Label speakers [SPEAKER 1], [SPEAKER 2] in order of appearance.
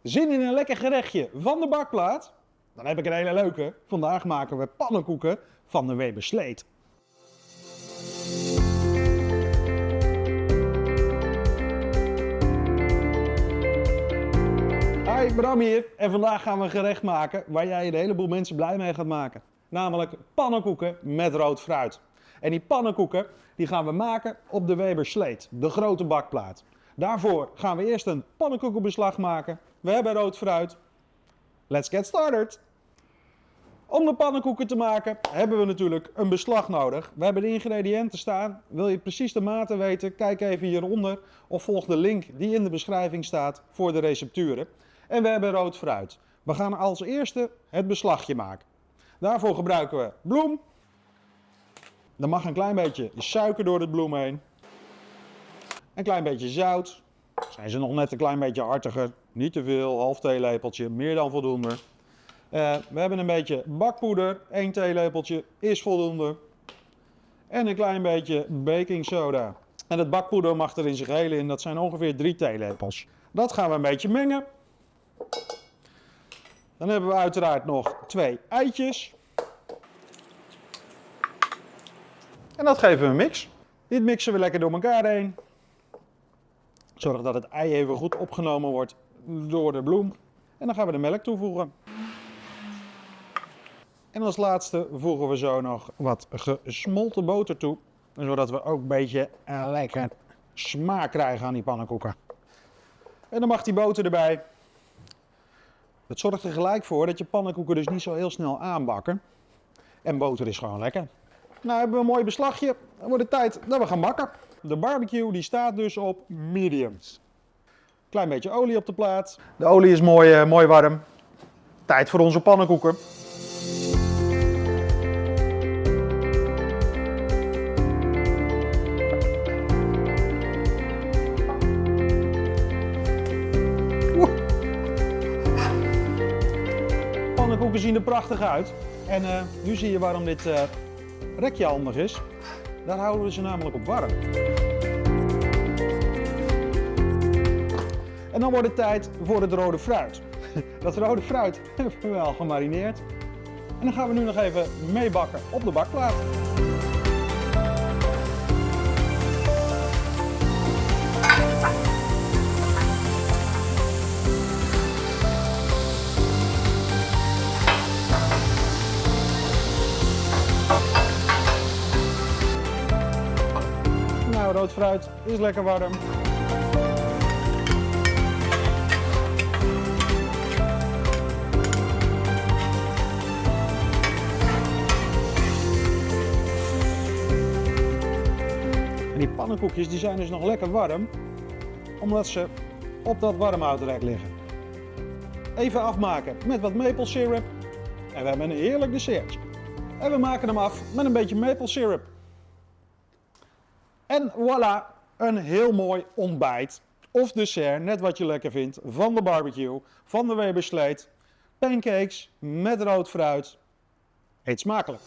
[SPEAKER 1] Zin in een lekker gerechtje van de bakplaat? Dan heb ik een hele leuke. Vandaag maken we pannenkoeken van de Weber Sleet. Hi, Bram hier en vandaag gaan we een gerecht maken waar jij een heleboel mensen blij mee gaat maken. Namelijk pannenkoeken met rood fruit. En die pannenkoeken die gaan we maken op de Weber Sleet, de grote bakplaat. Daarvoor gaan we eerst een pannenkoekenbeslag maken. We hebben rood fruit. Let's get started! Om de pannenkoeken te maken hebben we natuurlijk een beslag nodig. We hebben de ingrediënten staan. Wil je precies de maten weten? Kijk even hieronder of volg de link die in de beschrijving staat voor de recepturen. En we hebben rood fruit. We gaan als eerste het beslagje maken. Daarvoor gebruiken we bloem. Er mag een klein beetje suiker door het bloem heen. Een klein beetje zout. Zijn ze nog net een klein beetje hartiger. Niet te veel, half theelepeltje, meer dan voldoende. We hebben een beetje bakpoeder, 1 theelepeltje is voldoende. En een klein beetje baking soda. En het bakpoeder mag er in zijn geheel in, dat zijn ongeveer 3 theelepels. Dat gaan we een beetje mengen. Dan hebben we uiteraard nog 2 eitjes. En dat geven we een mix. Dit mixen we lekker door elkaar heen. Zorg dat het ei even goed opgenomen wordt door de bloem. En dan gaan we de melk toevoegen. En als laatste voegen we zo nog wat gesmolten boter toe. Zodat we ook een beetje lekker smaak krijgen aan die pannenkoeken. En dan mag die boter erbij. Dat zorgt er gelijk voor dat je pannenkoeken dus niet zo heel snel aanbakken. En boter is gewoon lekker. Nou hebben we een mooi beslagje. Dan wordt het tijd dat we gaan bakken. De barbecue die staat dus op medium. Klein beetje olie op de plaat. De olie is mooi warm. Tijd voor onze pannenkoeken. Pannenkoeken zien er prachtig uit. En nu zie je waarom dit rekje handig is. Daar houden we ze namelijk op warm. En dan wordt het tijd voor het rode fruit. Dat rode fruit hebben we al gemarineerd. En dan gaan we nu nog even meebakken op de bakplaat. Nou, rood fruit is lekker warm. En die pannenkoekjes die zijn dus nog lekker warm, omdat ze op dat warmhoutrek liggen. Even afmaken met wat maple syrup en we hebben een heerlijk dessertje. En we maken hem af met een beetje maple syrup. En voilà, een heel mooi ontbijt of dessert, net wat je lekker vindt, van de barbecue, van de Weber Sleet. Pancakes met rood fruit. Eet smakelijk!